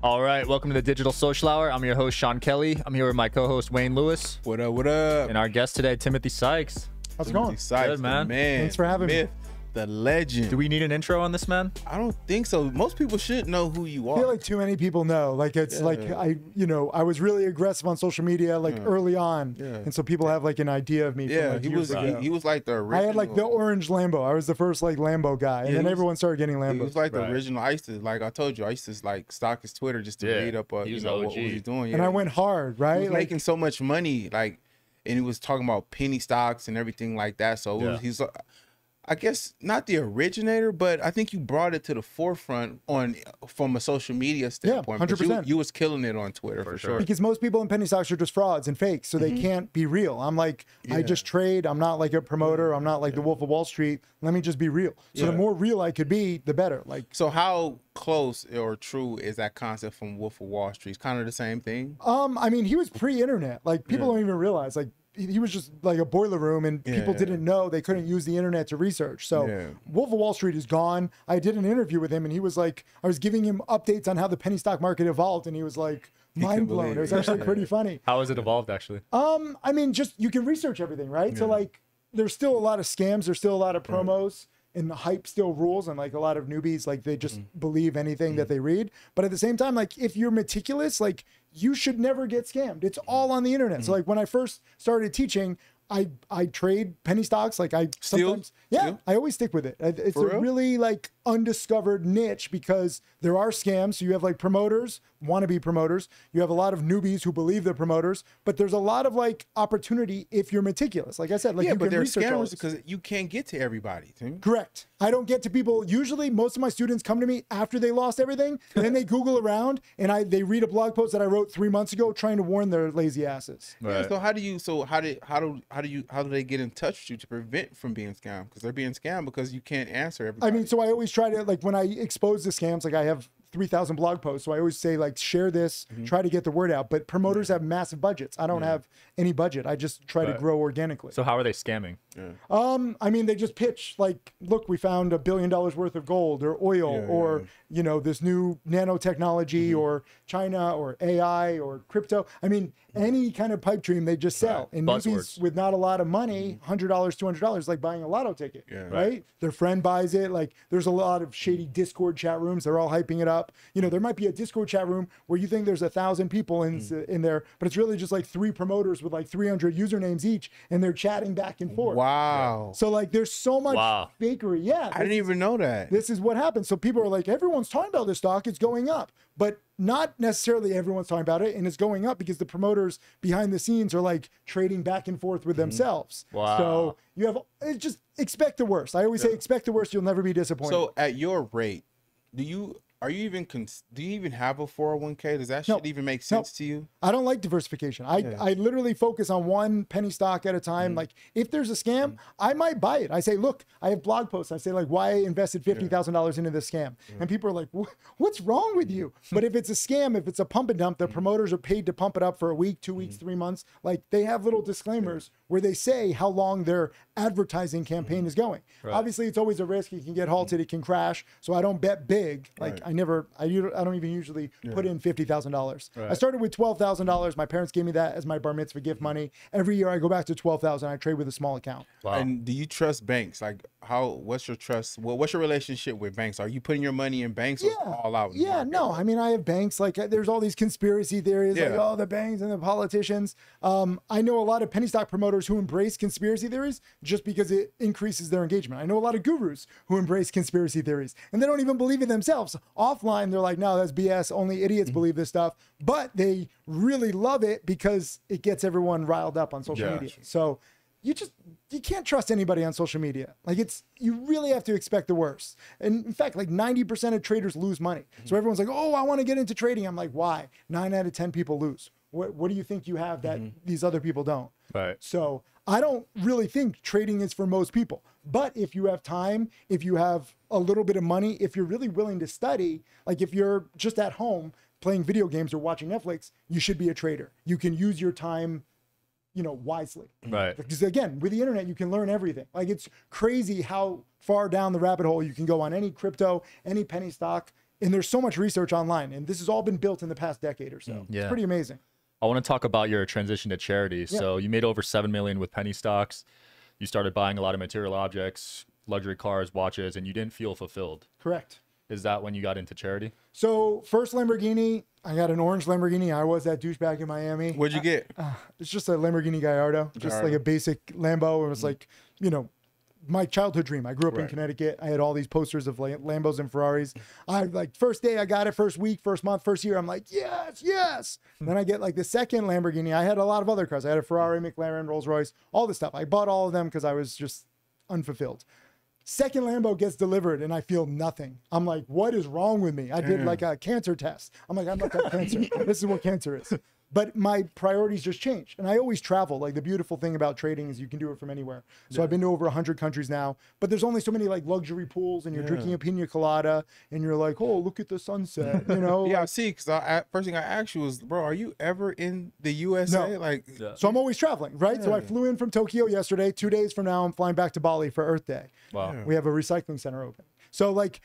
All right, welcome to the Digital Social Hour. I'm your host, Sean Kelly. I'm here with my co-host, Wayne Lewis. What up, what up? And our guest today, Timothy Sykes. How's it going? Sykes, good, man. Thanks for having me. The legend. Do we need an intro on this, man? I don't think so. Most people should know who you I are. feel like too many people know. Like it's like I was really aggressive on social media like early on, and so people have like an idea of me. Yeah, from, like, years ago. he was like the original. I had like the orange Lambo. I was the first like Lambo guy, and then everyone started getting Lambos. He was like the Right. original. I told you, I used to like stalk his Twitter just to read up, he was what OG. he's doing. And I went hard, right? He was Like, making so much money, like, and he was talking about penny stocks and everything like that. So he's, I guess, not the originator, but I think you brought it to the forefront from a social media standpoint. 100%. You was killing it on Twitter for sure. because most people in penny stocks are just frauds and fakes, so they can't be real. I'm like, I just trade. I'm not like a promoter. I'm not like the Wolf of Wall Street. Let me just be real. So the more real I could be, the better. Like, So how close or true is that concept from Wolf of Wall Street? It's kind of the same thing. I mean, he was pre-internet. Like, people don't even realize. Like, he was just like a boiler room, and people didn't know. They couldn't use the internet to research. So Wolf of Wall Street is gone. I did an interview with him, and he was like, I was giving him updates on how the penny stock market evolved, and he was like, mind blown. It was actually pretty funny. How has it evolved, actually? I mean, just you can research everything, right? So like, there's still a lot of scams. There's still a lot of promos. And the hype still rules, and like a lot of newbies, like they just believe anything that they read. But at the same time, like if you're meticulous, like you should never get scammed. It's all on the internet. So like when I first started teaching, I trade penny stocks. Like I sometimes, I always stick with it. It's a really like undiscovered niche because there are scams. So you have like promoters, wannabe promoters. You have a lot of newbies who believe they're promoters, but there's a lot of like opportunity if you're meticulous. Like I said, like you but can they're research all scammers this. because you can't get to everybody. Tim. Correct. I don't get to people. Usually, most of my students come to me after they lost everything, and then they Google around and they read a blog post that I wrote 3 months ago, trying to warn their lazy asses. Right. Yeah, so how do they get in touch with you to prevent from being scammed? Because they're being scammed because you can't answer everybody. I mean, so I always try to, like, when I expose the scams, like I have 3,000 blog posts, so I always say like share this, try to get the word out. But promoters have massive budgets. I don't have any budget. I just try to grow organically. So how are they scamming? I mean, they just pitch like, look, we found $1 billion worth of gold or oil or, you know, this new nanotechnology or China or AI or crypto. I mean, any kind of pipe dream they just sell. And newbies with not a lot of money, $100, $200, like buying a lotto ticket, right? Their friend buys it. Like there's a lot of shady Discord chat rooms. They're all hyping it up. You know, there might be a Discord chat room where you think there's 1,000 people in there, but it's really just like 3 promoters with like 300 usernames each, and they're chatting back and forth. Wow. So like there's so much fakery. Yeah. I didn't even know that. This is what happens. So people are like, everyone's talking about this stock, it's going up. But not necessarily everyone's talking about it, and it's going up because the promoters behind the scenes are like trading back and forth with themselves. Wow. So you have just expect the worst. I always say expect the worst, you'll never be disappointed. So at your rate, do you even have a 401k? Does that shit even make sense to you? I don't like diversification. I literally focus on one penny stock at a time. Like if there's a scam, I might buy it. I say, look, I have blog posts. I say like why I invested $50,000 into this scam. And people are like, what's wrong with you? But if it's a scam, if it's a pump and dump, the promoters are paid to pump it up for a week, 2 weeks, 3 months. Like they have little disclaimers where they say how long their advertising campaign is going. Obviously it's always a risk. It can get halted. It can crash. So I don't bet big. Like I don't even usually put in $50,000. I started with $12,000. My parents gave me that as my bar mitzvah gift money. Every year I go back to $12,000. I trade with a small account. Wow. And do you trust banks? Like what's your trust? What's your relationship with banks? Are you putting your money in banks or all out? No. I mean, I have banks. Like there's all these conspiracy theories, like, oh, the banks and the politicians. I know a lot of penny stock promoters who embrace conspiracy theories just because it increases their engagement. I know a lot of gurus who embrace conspiracy theories and they don't even believe it themselves. Offline, they're like, no, that's BS. Only idiots believe this stuff. But they really love it because it gets everyone riled up on social media. So you can't trust anybody on social media. Like you really have to expect the worst. And in fact, like 90% of traders lose money. So everyone's like, oh, I want to get into trading. I'm like, why? 9 out of 10 people lose. What do you think you have that these other people don't? Right. So I don't really think trading is for most people. But if you have time, if you have a little bit of money, if you're really willing to study, like if you're just at home playing video games or watching Netflix, you should be a trader. You can use your time, you know, wisely. Right. Because again, with the internet, you can learn everything. Like it's crazy how far down the rabbit hole you can go on any crypto, any penny stock. And there's so much research online, and this has all been built in the past decade or so. Yeah. It's pretty amazing. I want to talk about your transition to charity. Yeah. So you made over 7 million with penny stocks. You started buying a lot of material objects, luxury cars, watches, and you didn't feel fulfilled. Correct. Is that when you got into charity? So first Lamborghini, I got an orange Lamborghini. I was that douchebag in Miami. What'd you get? It's just a Lamborghini Gallardo, just like a basic Lambo. It was like, you know, my childhood dream. I grew up in Connecticut. I had all these posters of Lambos and Ferraris. I like first day I got it, first week, first month, first year. I'm like, yes, yes. Then I get like the second Lamborghini. I had a lot of other cars. I had a Ferrari, McLaren, Rolls Royce, all this stuff. I bought all of them because I was just unfulfilled. Second Lambo gets delivered and I feel nothing. I'm like, what is wrong with me? I did like a cancer test. I'm like, I'm not got cancer. This is what cancer is. But my priorities just changed. And I always travel. Like the beautiful thing about trading is you can do it from anywhere. So I've been to over 100 countries now, but there's only so many like luxury pools and you're drinking a pina colada and you're like, oh, look at the sunset, you know? Yeah, I see. Because first thing I asked you was, bro, are you ever in the USA? No. Like, So I'm always traveling, right? So I flew in from Tokyo yesterday. 2 days from now, I'm flying back to Bali for Earth Day. Wow. We have a recycling center open. So like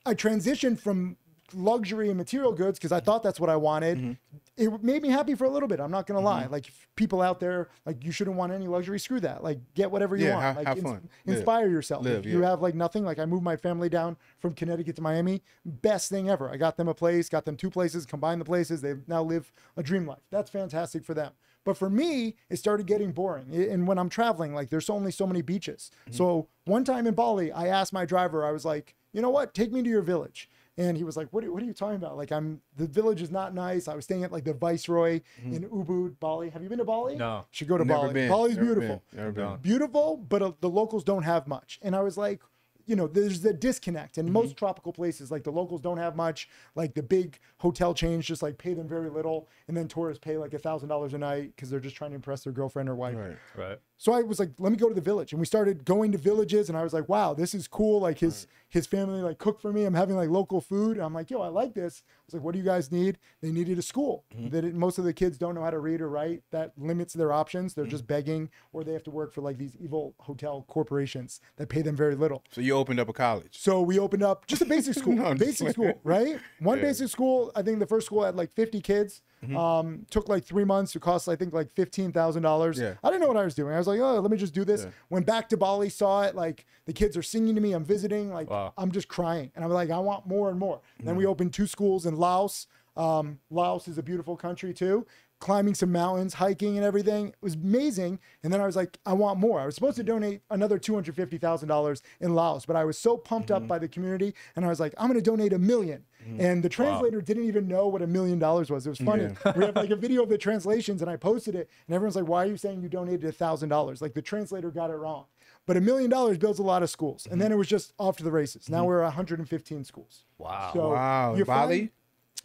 I transitioned from luxury and material goods because I thought that's what I wanted. It made me happy for a little bit. I'm not gonna lie. Like people out there, like you shouldn't want any luxury. Screw that. Like get whatever you want. Like have fun. Inspire yourself. Live, If you have like nothing. Like I moved my family down from Connecticut to Miami. Best thing ever. I got them a place. Got them 2 places. Combined the places. They now live a dream life. That's fantastic for them. But for me, it started getting boring. And when I'm traveling, like there's only so many beaches. So one time in Bali, I asked my driver. I was like, you know what? Take me to your village. And he was like, what are you talking about? Like, the village is not nice. I was staying at like the Viceroy in Ubud, Bali. Have you been to Bali? No. You should go to Never Bali. been. Bali's Never beautiful. been. Never been. Beautiful, but the locals don't have much. And I was like, you know, there's a disconnect. And most tropical places, like the locals don't have much. Like the big hotel chains just like pay them very little. And then tourists pay like $1,000 a night because they're just trying to impress their girlfriend or wife. Right. So I was like, let me go to the village. And we started going to villages and I was like, wow, this is cool. Like his family like cooked for me. I'm having like local food. And I'm like, yo, I like this. I was like, what do you guys need? They needed a school. Most of the kids don't know how to read or write. That limits their options. They're just begging or they have to work for like these evil hotel corporations that pay them very little. So you opened up a college. So we opened up just a basic school, No, I'm just basic school, right? One basic school. I think the first school had like 50 kids. Took like 3 months. It cost, I think, like $15,000. Yeah. I didn't know what I was doing. I was like, oh, let me just do this. Went back to Bali, saw it. Like the kids are singing to me. I'm visiting. Like I'm just crying. And I'm like, I want more and more. Then we opened 2 schools in Laos. Laos is a beautiful country too. Climbing some mountains, hiking and everything. It was amazing. And then I was like, I want more. I was supposed to donate another $250,000 in Laos, but I was so pumped up by the community. And I was like, I'm going to donate $1 million. And the translator didn't even know what $1 million was. It was funny. We have like a video of the translations and I posted it and everyone's like, why are you saying you donated $1,000? Like the translator got it wrong. But $1 million builds a lot of schools. And then it was just off to the races. Now we're 115 schools. Wow. So Wow. you're Bali?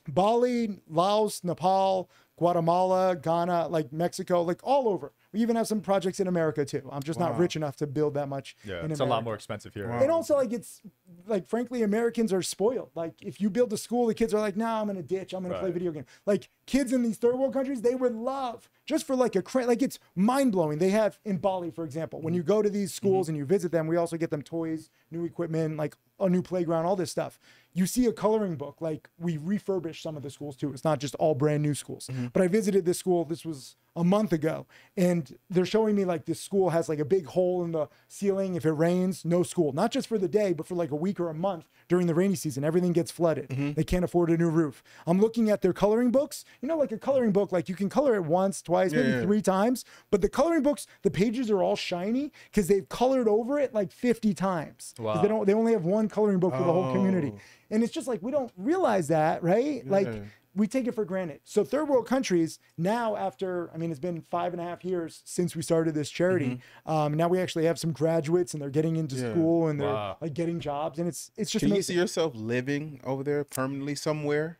Bali, Laos, Nepal, Guatemala, Ghana, like Mexico, like all over. We even have some projects in America too. I'm just not rich enough to build that much. Yeah, in it's America. a lot more expensive here. And also, like, it's like, frankly, Americans are spoiled. Like, if you build a school, the kids are like, nah, I'm going to ditch. I'm going to play video game. Like, kids in these third world countries, they would love just for like like, it's mind blowing. They have in Bali, for example, when you go to these schools and you visit them, we also get them toys, new equipment, like a new playground, all this stuff. You see a coloring book, like we refurbish some of the schools too. It's not just all brand new schools. But I visited this school, this was a month ago, and they're showing me like this school has like a big hole in the ceiling. If it rains, no school, not just for the day, but for like a week or a month during the rainy season, everything gets flooded. They can't afford a new roof. I'm looking at their coloring books. You know, like a coloring book, like you can color it once, twice, maybe 3 times, but the coloring books, the pages are all shiny because they've colored over it like 50 times. Wow. They only have one coloring book for the whole community. And it's just like, we don't realize that, right? Like we take it for granted. So third world countries now after, I mean, it's been 5.5 years since we started this charity. Now we actually have some graduates and they're getting into school and they're like getting jobs. And it's just Can amazing. you see yourself living over there permanently somewhere?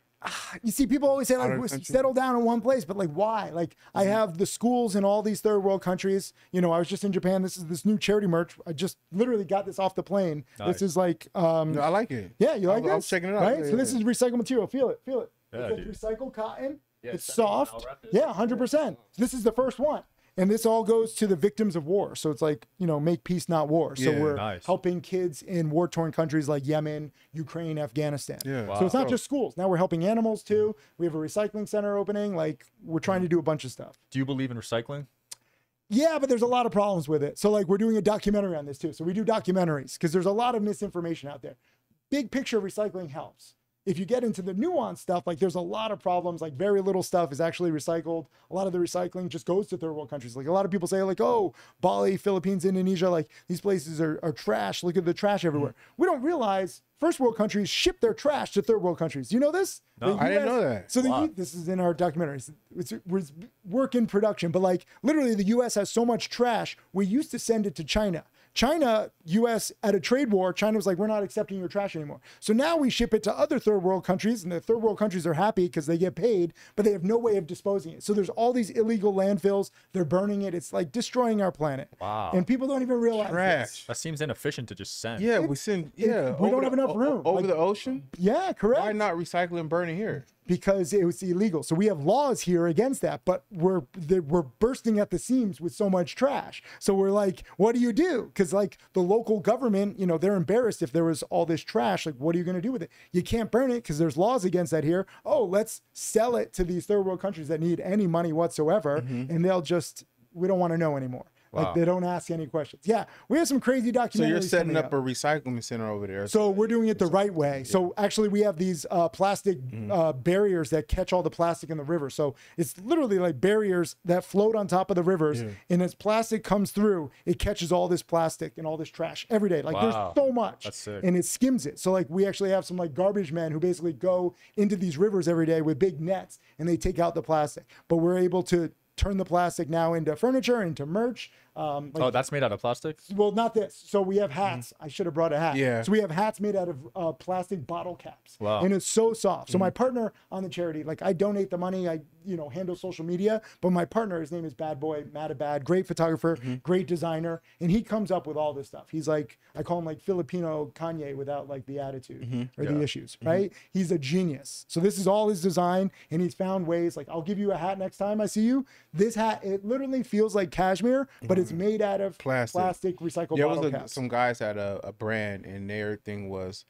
You see, people always say like, settle down in one place, but like, why? Like, I have the schools in all these third world countries. You know, I was just in Japan. This is this new charity merch. I just literally got this off the plane. Nice. This is like, No, I like it. yeah, you like this? I'm checking it out. Right? Yeah, So this is recycled material. Feel it, feel it. Yeah, It's like dude. recycled cotton. Yeah, It's it's definitely soft. well wrapped. Yeah, 100%. This is the first one. And this all goes to the victims of war. So it's like, you know, make peace, not war. So we're helping kids in war-torn countries like Yemen, Ukraine, Afghanistan. Yeah. So it's not just schools. Now we're helping animals too. We have a recycling center opening. Like, we're trying to do a bunch of stuff. Do you believe in recycling? Yeah, but there's a lot of problems with it. So like, we're doing a documentary on this too. So we do documentaries because there's a lot of misinformation out there. Big picture recycling helps. If you get into the nuanced stuff, like there's a lot of problems, like very little stuff is actually recycled. A lot of the recycling just goes to third world countries. Like a lot of people say like, oh, Bali, Philippines, Indonesia, like these places are trash. Look at the trash everywhere. We don't realize first world countries ship their trash to third world countries. Do you know this? No, I didn't know that. So this is in our documentary. It's work in production, but like literally the US has so much trash. We used to send it to China. China, US, at a trade war, China was like, we're not accepting your trash anymore. So now we ship it to other third world countries, and the third world countries are happy because they get paid, but they have no way of disposing it. So there's all these illegal landfills. They're burning it. It's like destroying our planet. Wow. And people don't even realize this. That seems inefficient to just send. Yeah, we send. Yeah, we don't have enough room. Over like, the ocean? Yeah, correct. Why not recycle and burn it here? Because it was illegal. So we have laws here against that, but we're bursting at the seams with so much trash. So we're like, what do you do? Because like the local government, you know, they're embarrassed if there was all this trash. Like, what are you going to do with it? You can't burn it because there's laws against that here. Oh, let's sell it to these third world countries that need any money whatsoever. And they'll just, we don't want to know anymore. Like they don't ask any questions. Yeah, we have some crazy documentaries. So you're setting up a recycling center over there. So we're doing it the right way. So actually we have these plastic barriers that catch all the plastic in the river. So it's literally like barriers that float on top of the rivers. And as plastic comes through, it catches all this plastic and all this trash every day. Like there's so much. That's sick. And it skims it. So like we actually have some like garbage men who basically go into these rivers every day with big nets and they take out the plastic. But we're able to turn the plastic now into furniture, into merch. Like, oh, that's made out of plastic? Well, not this. So we have hats. I should have brought a hat. Yeah. So we have hats made out of plastic bottle caps. Wow. And it's so soft. So my partner on the charity, like I donate the money, I handle social media, but my partner, his name is Bad Boy, Bad, great photographer, great designer, and he comes up with all this stuff. He's like, I call him like Filipino Kanye without like the attitude or the issues, right? He's a genius. So this is all his design, and he's found ways, like I'll give you a hat next time I see you. This hat, it literally feels like cashmere, but it's made out of plastic recycled bottle caps. Some guys had a brand, and their thing was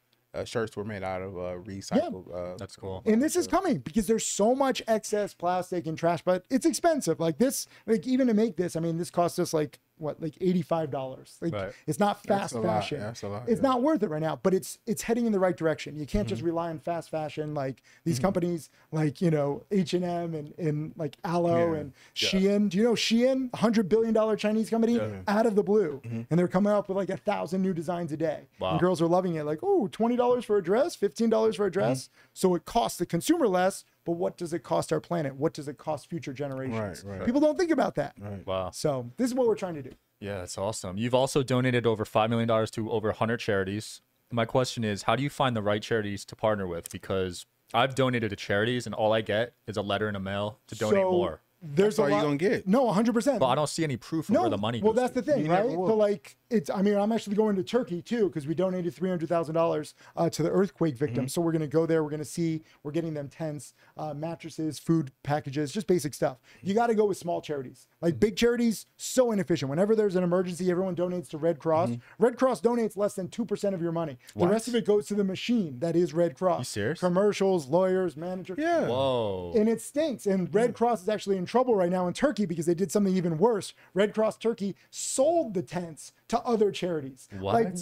shirts were made out of recycled. That's cool. And this is coming because there's so much excess plastic and trash, but it's expensive. Like this, like even to make this, I mean, this cost us like what, like $85. Like it's not fast fashion. That's a lot. It's not worth it right now, but it's heading in the right direction. You can't just rely on fast fashion. Like these companies like, H&M and like Aloe and Shein. Do you know Shein, $100 billion Chinese company out of the blue. And they're coming up with like 1,000 new designs a day. Wow. And girls are loving it. Like, oh, $20 for a dress, $15 for a dress. So it costs the consumer less, but what does it cost our planet? What does it cost future generations? Right. People don't think about that. Wow. So this is what we're trying to do. Yeah, that's awesome. You've also donated over $5 million to over 100 charities. My question is, how do you find the right charities to partner with? Because I've donated to charities and all I get is a letter in the mail to donate more. There's That's all you're gonna get. No, 100%. But I don't see any proof of where the money goes. Well, that's the thing, You right? never will. So like I'm actually going to Turkey too because we donated $300,000 to the earthquake victims. So we're going to go there. We're going to see. We're getting them tents, mattresses, food packages, just basic stuff. You got to go with small charities. Like big charities, so inefficient. Whenever there's an emergency, everyone donates to Red Cross. Red Cross donates less than 2% of your money. The rest of it goes to the machine that is Red Cross. You serious? Commercials, lawyers, managers. Yeah. Whoa. And it stinks. And Red Cross is actually in trouble right now in Turkey because they did something even worse. Red Cross Turkey sold the tents to other charities. What? Like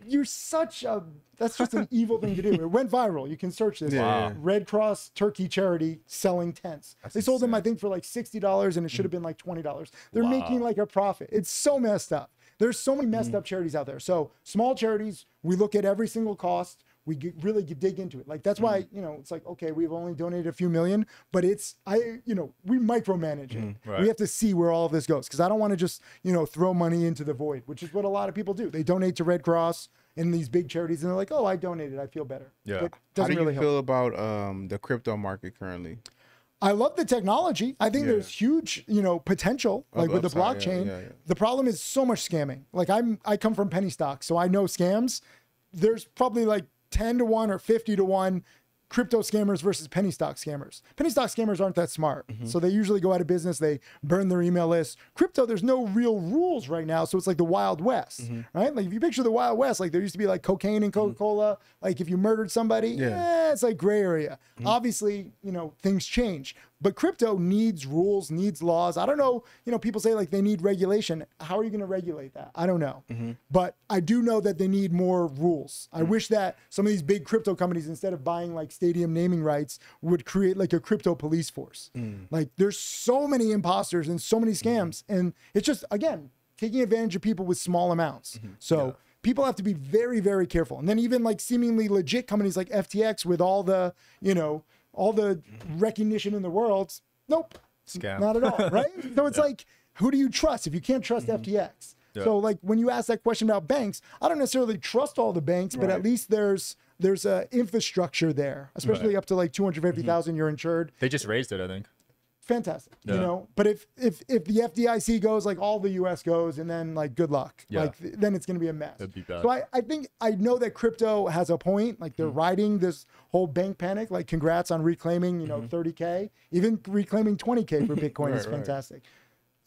you're such a, that's just an evil thing to do. It went viral. You can search this. Wow. Red Cross Turkey charity selling tents. They sold them, I think, for like $60 and it should have been like $20. They're making like a profit. It's so messed up. There's so many messed up charities out there. So small charities, we look at every single cost. We really dig into it. Like, that's why, it's like, okay, we've only donated a few million, but we micromanage it. Right. We have to see where all of this goes. Cause I don't want to just, throw money into the void, which is what a lot of people do. They donate to Red Cross and these big charities and they're like, oh, I donated, I feel better. Yeah. But How do you really feel about the crypto market currently? I love the technology. I think there's huge, potential, like with the blockchain. Yeah. The problem is so much scamming. Like I come from penny stocks, so I know scams. There's probably like 10 to 1 or 50 to 1 crypto scammers versus penny stock scammers. Penny stock scammers aren't that smart. So they usually go out of business. They burn their email list. Crypto, there's no real rules right now. So it's like the Wild West, right? Like if you picture the Wild West, like there used to be like cocaine and Coca-Cola. Like if you murdered somebody, it's like gray area. Obviously, you know, things change. But crypto needs rules, needs laws. I don't know, you know, people say like they need regulation. How are you going to regulate that? I don't know. But I do know that they need more rules. I wish that some of these big crypto companies, instead of buying like stadium naming rights, would create like a crypto police force. Like there's so many imposters and so many scams. And it's just, again, taking advantage of people with small amounts. So people have to be very, very careful. And then even like seemingly legit companies like FTX with all the, you know, all the recognition in the world, nope, Scam. not at all, right? So it's like, who do you trust if you can't trust FTX? So like when you ask that question about banks, I don't necessarily trust all the banks, but at least there's a infrastructure there, especially up to like 250,000 you're insured. They just raised it, I think. Fantastic, you know. But if the FDIC goes, like all the US goes, and then like good luck, like then it's going to be a mess. That'd be bad. So I think I know that crypto has a point. Like they're riding this whole bank panic. Like congrats on reclaiming, you know, 30K, even reclaiming 20K for Bitcoin is fantastic.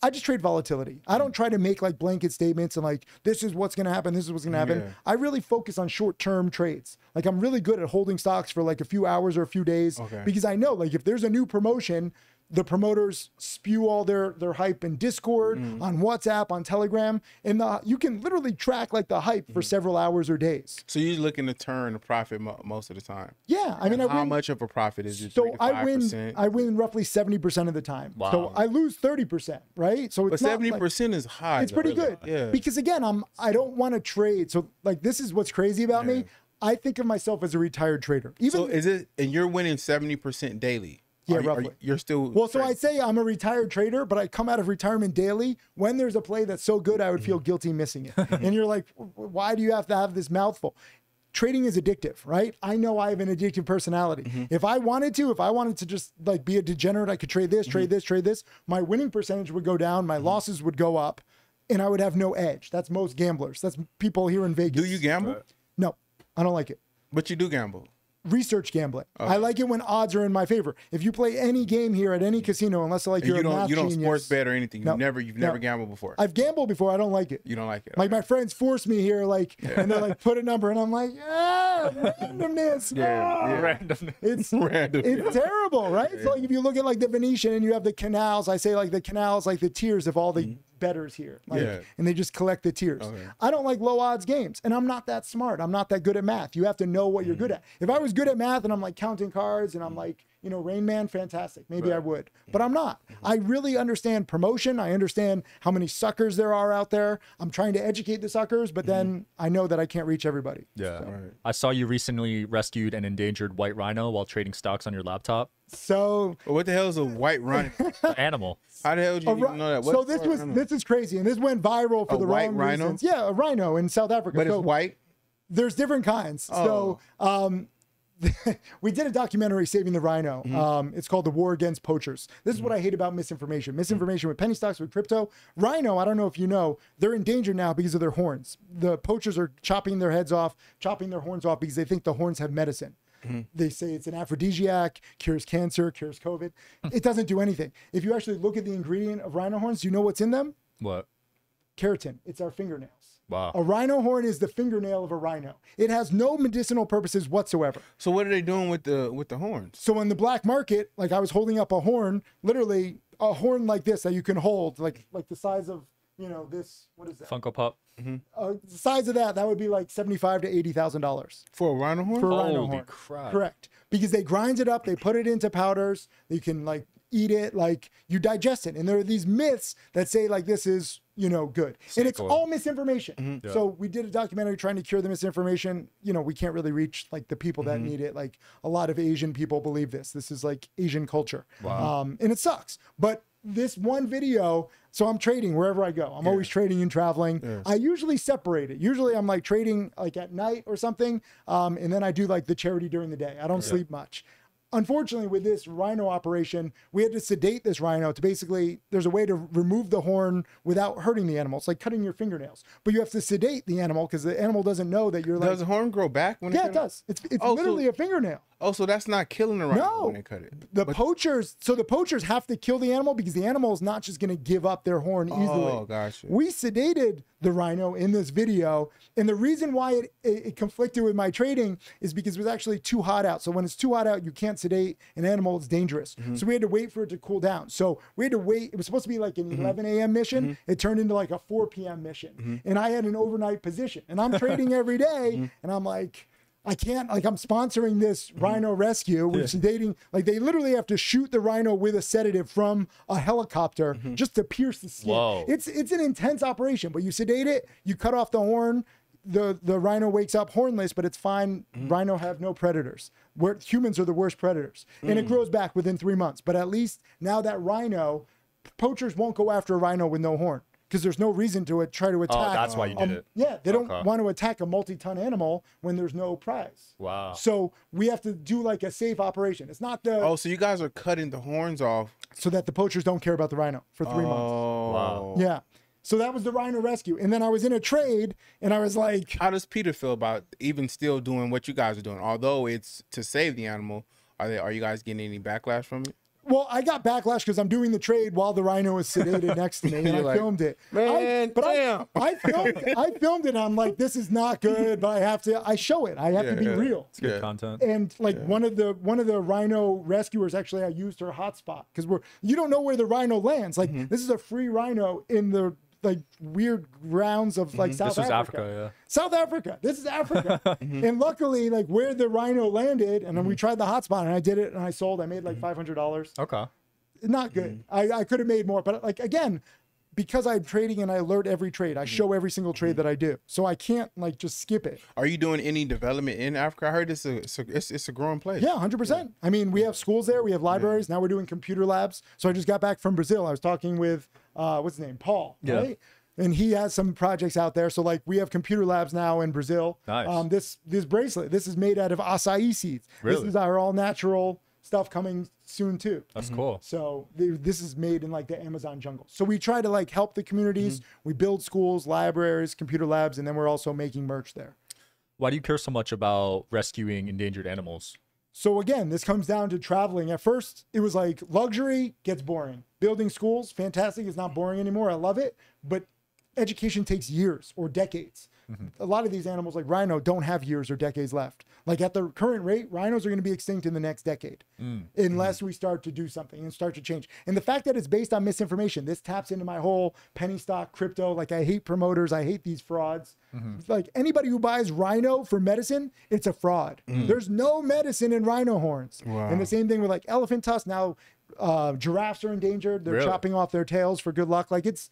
I just trade volatility. I don't try to make like blanket statements and like, this is what's going to happen. This is what's going to happen. I really focus on short-term trades. Like I'm really good at holding stocks for like a few hours or a few days because I know like if there's a new promotion, the promoters spew all their hype in Discord, on WhatsApp, on Telegram, and you can literally track like the hype for several hours or days. So you're looking to turn a profit most of the time. Yeah, I mean, how much of a profit is it? So I win roughly 70% of the time. Wow. So I lose 30%, right? So it's but 70% is high. It's pretty good. Yeah. Because again, I don't want to trade. So like this is what's crazy about me. I think of myself as a retired trader. Even so is it, and you're winning 70% daily? Yeah, roughly. You're still well. So I say I'm a retired trader, but I come out of retirement daily. When there's a play that's so good, I would feel guilty missing it. And you're like, why do you have to have this mouthful? Trading is addictive, right? I know I have an addictive personality. If I wanted to just like be a degenerate, I could trade this, trade this, trade this. My winning percentage would go down. My losses would go up, and I would have no edge. That's most gamblers. That's people here in Vegas. Do you gamble? No, I don't like it. But you do gamble. Research gambling. I like it when odds are in my favor. If you play any game here at any casino, unless like you're a math genius, sports bet or anything. You've never gambled before. I've gambled before. I don't like it. You don't like it. Like my friends force me here, like, and they're like, put a number, and I'm like, randomness. Randomness. It's random. It's terrible, right? So like if you look at like the Venetian and you have the canals, I say like the canals, like the tiers of all the bettors here, like, and they just collect the tiers. I don't like low odds games, and I'm not that smart. I'm not that good at math. You have to know what you're good at. If I was good at math and I'm like counting cards and I'm like, you know, Rain Man, fantastic. Maybe I would, but I'm not. I really understand promotion. I understand how many suckers there are out there. I'm trying to educate the suckers, but then I know that I can't reach everybody. Yeah. So. I saw you recently rescued an endangered white rhino while trading stocks on your laptop. So what the hell is a white rhino? Animal. How the hell did you even know that? So this is crazy, and this went viral for the wrong reasons. Yeah, a rhino in South Africa. But it's white? There's different kinds. So we did a documentary, Saving the Rhino. It's called The War Against Poachers. This is what I hate about misinformation. Misinformation with penny stocks, with crypto. Rhino, I don't know if you know, they're endangered now because of their horns. The poachers are chopping their heads off, chopping their horns off because they think the horns have medicine. They say it's an aphrodisiac, cures cancer, cures COVID. It doesn't do anything. If you actually look at the ingredient of rhino horns, do you know what's in them? What? Keratin. It's our fingernails. Wow. A rhino horn is the fingernail of a rhino. It has no medicinal purposes whatsoever. So what are they doing with the horns? So in the black market, like I was holding up a horn, literally a horn like this that you can hold, like the size of, you know, this, what is that? Funko Pop. The size of that would be like $75,000 to $80,000 for a rhino horn. For a rhino Holy horn. crap! Correct, because they grind it up, they put it into powders. You can like eat it, like you digest it. And there are these myths that say like this is, you know, good, and it's all misinformation. So we did a documentary trying to cure the misinformation. You know, we can't really reach like the people that need it. Like a lot of Asian people believe this. This is like Asian culture. Wow. And it sucks, but this one video, so I'm trading wherever I go. I'm always trading and traveling. I usually separate it. Usually I'm like trading like at night or something. And then I do like the charity during the day. I don't sleep much. unfortunately, with this rhino operation, we had to sedate this rhino to basically, there's a way to remove the horn without hurting the animal. It's like cutting your fingernails, but you have to sedate the animal because the animal doesn't know that you're like. Does the horn grow back when yeah, it does. It's literally a fingernail. Oh, so that's not killing the rhino when they cut it. The poachers have to kill the animal because the animal is not just going to give up their horn easily. Oh, gotcha. We sedated the rhino in this video, and the reason why it conflicted with my trading is because it was actually too hot out. So when it's too hot out, you can't sedate an animal. It's dangerous. So we had to wait for it to cool down. So we had to wait. It was supposed to be like an 11 a.m. mission. It turned into like a 4 p.m. mission, and I had an overnight position, and I'm trading every day, and I'm like, I can't, like, I'm sponsoring this rhino rescue, which is dating, like, they literally have to shoot the rhino with a sedative from a helicopter just to pierce the skin. Whoa. It's an intense operation, but you sedate it, you cut off the horn, the rhino wakes up hornless, but it's fine. Rhino have no predators. Humans are the worst predators. And it grows back within 3 months. But at least now that rhino, poachers won't go after a rhino with no horn, because there's no reason to try to attack. Oh, that's why you did it. Yeah, they don't want to attack a multi-ton animal when there's no prize. Wow. So we have to do like a safe operation. It's not the... Oh, so you guys are cutting the horns off. So that the poachers don't care about the rhino for 3 months. Wow. Yeah. So that was the rhino rescue. And then I was in a trade and I was like... How does Peter feel about even still doing what you guys are doing? Although it's to save the animal, are you guys getting any backlash from it? Well, I got backlash because I'm doing the trade while the rhino is sedated next to me, and I filmed it. Man, I filmed it. And I'm like, this is not good, but I show it. I have to be real. It's good content. And like one of the rhino rescuers, actually, I used her hotspot because you don't know where the rhino lands. Like this is a free rhino in the like weird grounds of like South Africa. South Africa. This is Africa. And luckily, like where the rhino landed, and then we tried the hotspot, and I did it, and I sold. I made like $500. Okay. Not good. I could have made more, but like again, because I'm trading and I alert every trade, I show every single trade that I do, so I can't like just skip it. Are you doing any development in Africa? I heard it's a growing place. Yeah, 100%. I mean, we have schools there, we have libraries. Now we're doing computer labs. So I just got back from Brazil. I was talking with what's his name, Paul, right? And he has some projects out there. So like we have computer labs now in Brazil. Nice. This bracelet, this is made out of acai seeds. Really? This is our all natural stuff coming soon too. That's cool. So this is made in like the Amazon jungle. So we try to like help the communities. We build schools, libraries, computer labs, and then we're also making merch there. Why do you care so much about rescuing endangered animals? So again, this comes down to traveling. At first, it was like luxury gets boring. Building schools, fantastic. It's not boring anymore. I love it. But education takes years or decades. A lot of these animals like rhino don't have years or decades left. Like at the current rate, rhinos are going to be extinct in the next decade unless we start to do something and start to change. And the fact that it's based on misinformation, this taps into my whole penny stock crypto. Like I hate promoters. I hate these frauds. Like anybody who buys rhino for medicine, it's a fraud. There's no medicine in rhino horns. And the same thing with like elephant tusks. Now giraffes are endangered. They're chopping off their tails for good luck. Like it's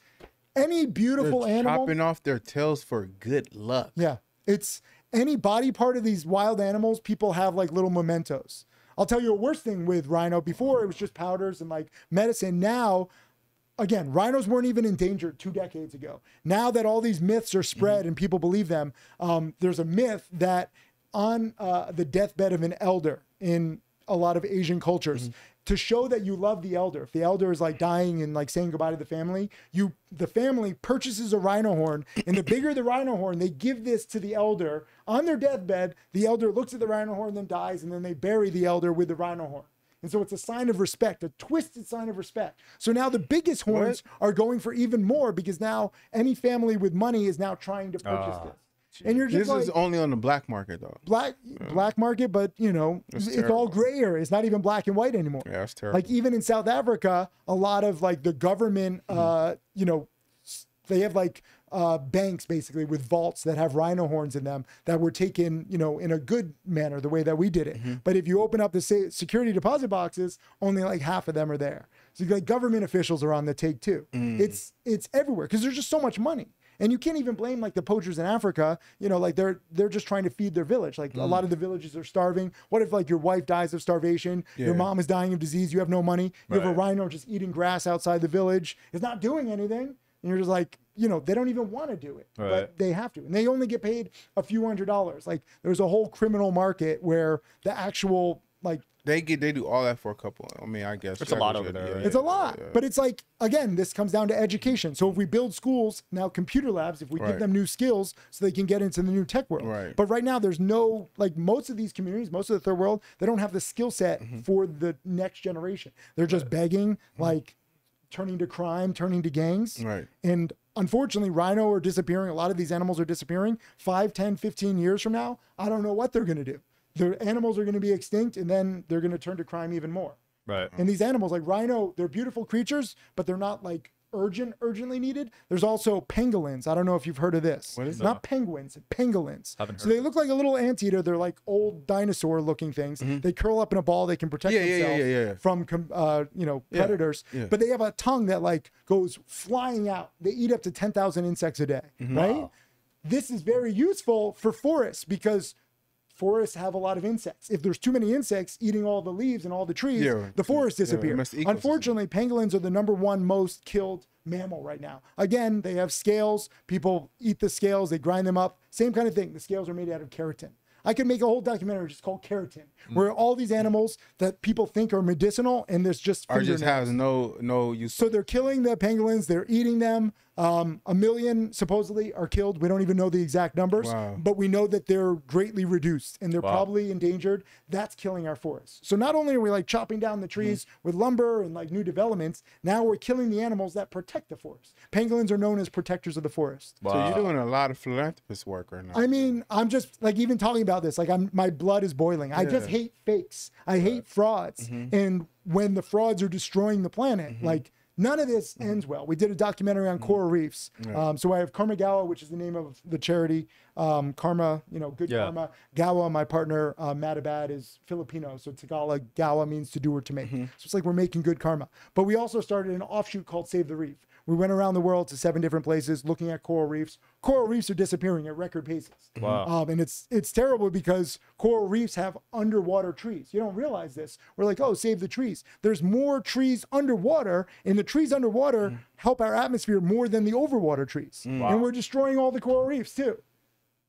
any beautiful animal. Chopping off their tails for good luck. Yeah. It's any body part of these wild animals, people have like little mementos. I'll tell you a worse thing with rhino. Before it was just powders and like medicine. Now, again, rhinos weren't even endangered 2 decades ago. Now that all these myths are spread and people believe them, there's a myth that on the deathbed of an elder in a lot of Asian cultures, to show that you love the elder. If the elder is like dying and like saying goodbye to the family, the family purchases a rhino horn, and the bigger the rhino horn, they give this to the elder on their deathbed. The elder looks at the rhino horn, then dies, and then they bury the elder with the rhino horn. And so it's a sign of respect, a twisted sign of respect. So now the biggest horns are going for even more because now any family with money is now trying to purchase this. And you're just this is only on the black market though. Black market, but you know, it's all gray area. It's not even black and white anymore. Yeah, that's terrible. Like even in South Africa, a lot of like the government, you know, they have like banks basically with vaults that have rhino horns in them that were taken, you know, in a good manner, the way that we did it. But if you open up the security deposit boxes, only like half of them are there. So like government officials are on the take too. It's everywhere because there's just so much money. And you can't even blame like the poachers in Africa, you know, like they're just trying to feed their village. Like a lot of the villages are starving. What if like your wife dies of starvation, your mom is dying of disease, you have no money, you have a rhino just eating grass outside the village, it's not doing anything. And you're just like, you know, they don't even want to do it, but they have to. And they only get paid a few $100s. Like there's a whole criminal market where the actual like they do all that for a couple. I mean, I guess it's a lot over there. Right? It's a lot, but it's like, again, this comes down to education. So if we build schools now, computer labs, if we give them new skills so they can get into the new tech world. Right. But right now, there's no, like most of these communities, most of the third world, they don't have the skill set for the next generation. They're just begging, like turning to crime, turning to gangs. Right. And unfortunately, rhino are disappearing. A lot of these animals are disappearing. 5, 10, 15 years from now, I don't know what they're going to do. The animals are going to be extinct, and then they're going to turn to crime even more. Right. And these animals, like rhino, they're beautiful creatures, but they're not like urgently needed. There's also pangolins. I don't know if you've heard of this. What is Not penguins, pangolins. Haven't heard So they look like a little anteater. They're like old dinosaur looking things. They curl up in a ball. They can protect themselves from predators. But they have a tongue that like goes flying out. They eat up to 10,000 insects a day, right? Wow. This is very useful for forests because forests have a lot of insects. If there's too many insects eating all the leaves and all the trees, the forest disappears. Unfortunately, pangolins are the #1 most killed mammal right now. Again, they have scales. People eat the scales. They grind them up. Same kind of thing. The scales are made out of keratin. I could make a whole documentary just called Keratin, where all these animals that people think are medicinal and there's just has no use. So they're killing the pangolins. They're eating them. 1 million supposedly are killed. We don't even know the exact numbers, but we know that they're greatly reduced and they're probably endangered. That's killing our forests. So not only are we like chopping down the trees with lumber and like new developments, now we're killing the animals that protect the forest. Pangolins are known as protectors of the forest. Wow. So you're doing a lot of philanthropist work right now. I mean, I'm just like even talking about this, like my blood is boiling. I just hate fakes. I hate frauds. And when the frauds are destroying the planet, like none of this ends well. We did a documentary on coral reefs. So I have Karma Gawa, which is the name of the charity. Karma, good karma. Gawa, my partner, Matabad, is Filipino. So Tagalog, Gawa means to do or to make. So it's like we're making good karma. But we also started an offshoot called Save the Reef. We went around the world to 7 different places looking at coral reefs. Coral reefs are disappearing at record paces. Wow. And it's terrible because coral reefs have underwater trees. You don't realize this. We're like, oh, save the trees. There's more trees underwater, and the trees underwater help our atmosphere more than the overwater trees. Wow. And we're destroying all the coral reefs too.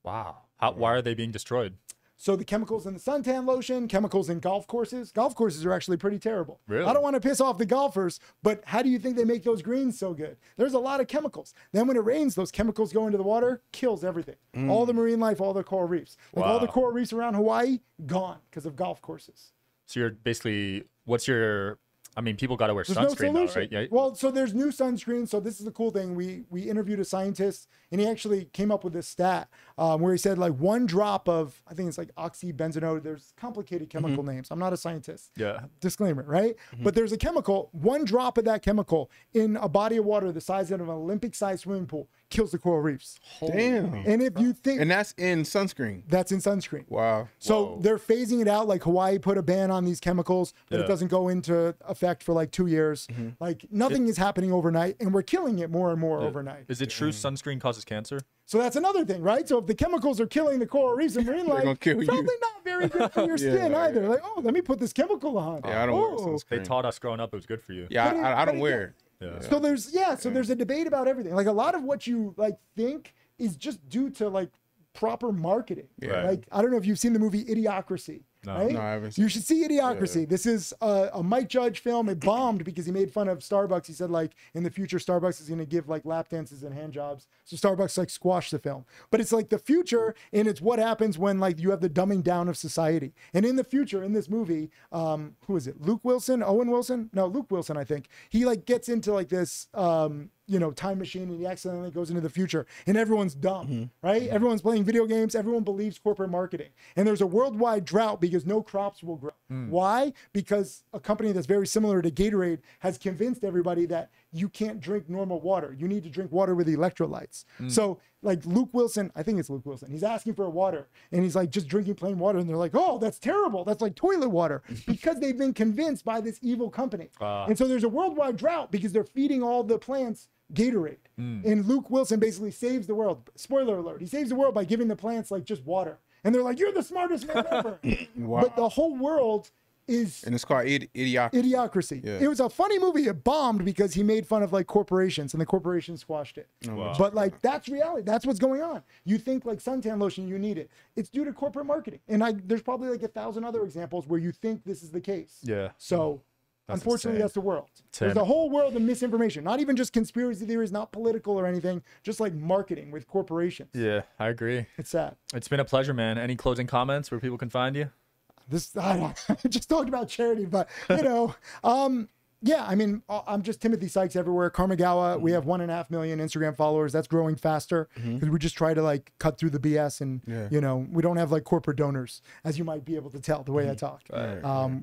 Wow. Why are they being destroyed? So the chemicals in the suntan lotion, chemicals in golf courses. Golf courses are actually pretty terrible. Really? I don't want to piss off the golfers, but how do you think they make those greens so good? There's a lot of chemicals. Then when it rains, those chemicals go into the water, kills everything. All the marine life, all the coral reefs. Like all the coral reefs around Hawaii, gone because of golf courses. So you're basically, I mean, people got to wear sunscreen now, right? Yeah. Well, so there's new sunscreen. So this is the cool thing. We interviewed a scientist, and he actually came up with this stat where he said like 1 drop of, I think it's like oxybenzone. There's complicated chemical names. I'm not a scientist. Yeah. Disclaimer, right? But there's a chemical, 1 drop of that chemical in a body of water the size of an Olympic-sized swimming pool kills the coral reefs. Damn. And if you think... And that's in sunscreen. That's in sunscreen. Wow. So they're phasing it out. Like Hawaii put a ban on these chemicals, but it doesn't go into effect for like 2 years. Like nothing is happening overnight, and we're killing it more and more overnight. Is it true sunscreen causes cancer? So that's another thing, right? So if the chemicals are killing the coral reefs and marine life, probably not very good for your skin either. Like, oh, let me put this chemical on. Yeah, I don't wear sunscreen. They taught us growing up it was good for you. Yeah, I don't wear it. Yeah. So there's a debate about everything. Like a lot of what you like think is just due to like proper marketing. Yeah. Like I don't know if you've seen the movie Idiocracy. No. Right? No, I haven't seen You should see Idiocracy. This is a Mike Judge film. It bombed because he made fun of Starbucks. He said like in the future Starbucks is going to give like lap dances and hand jobs. So Starbucks like squashed the film. But it's like the future, and it's what happens when like you have the dumbing down of society. And in the future, in this movie, who is it? Luke Wilson? Owen Wilson? No, Luke Wilson, I think. He like gets into like this time machine, and he accidentally goes into the future, and everyone's dumb, right? Everyone's playing video games. Everyone believes corporate marketing. And there's a worldwide drought because no crops will grow. Why? Because a company that's very similar to Gatorade has convinced everybody that you can't drink normal water. You need to drink water with electrolytes. So like Luke Wilson, I think it's Luke Wilson, he's asking for water, and he's like just drinking plain water, and they're like, oh, that's terrible. That's like toilet water, because they've been convinced by this evil company. And so there's a worldwide drought because they're feeding all the plants Gatorade. And Luke Wilson basically saves the world. Spoiler alert, he saves the world by giving the plants like just water. And they're like, you're the smartest man ever. But the whole world is, and it's called Idiocracy. Idiocracy. Yeah. It was a funny movie. It bombed because he made fun of like corporations, and the corporations squashed it. Wow. But like that's reality. That's what's going on. You think like suntan lotion, you need it. It's due to corporate marketing. And there's probably like 1,000 other examples where you think this is the case. Yeah. So unfortunately, insane. that's the world. Tim. There's a whole world of misinformation. Not even just conspiracy theories, not political or anything, just like marketing with corporations. Yeah, I agree. It's sad. It's been a pleasure, man. Any closing comments where people can find you? I just talked about charity, but you know, yeah, I mean, I'm just Timothy Sykes everywhere. Karmagawa, we have 1.5 million Instagram followers. That's growing faster because we just try to like cut through the BS, and you know, we don't have like corporate donors, as you might be able to tell the way I talk.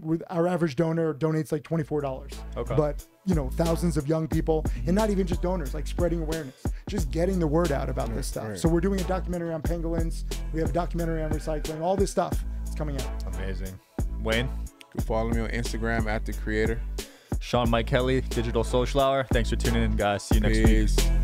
With our average donor donates like $24, but you know, thousands of young people, and not even just donors, like spreading awareness, just getting the word out about this stuff. So we're doing a documentary on pangolins. We have a documentary on recycling. All this stuff is coming out. Amazing. Wayne? You can follow me on Instagram @TheCreator. Sean Mike Kelly, Digital Social Hour. Thanks for tuning in, guys. See you next week.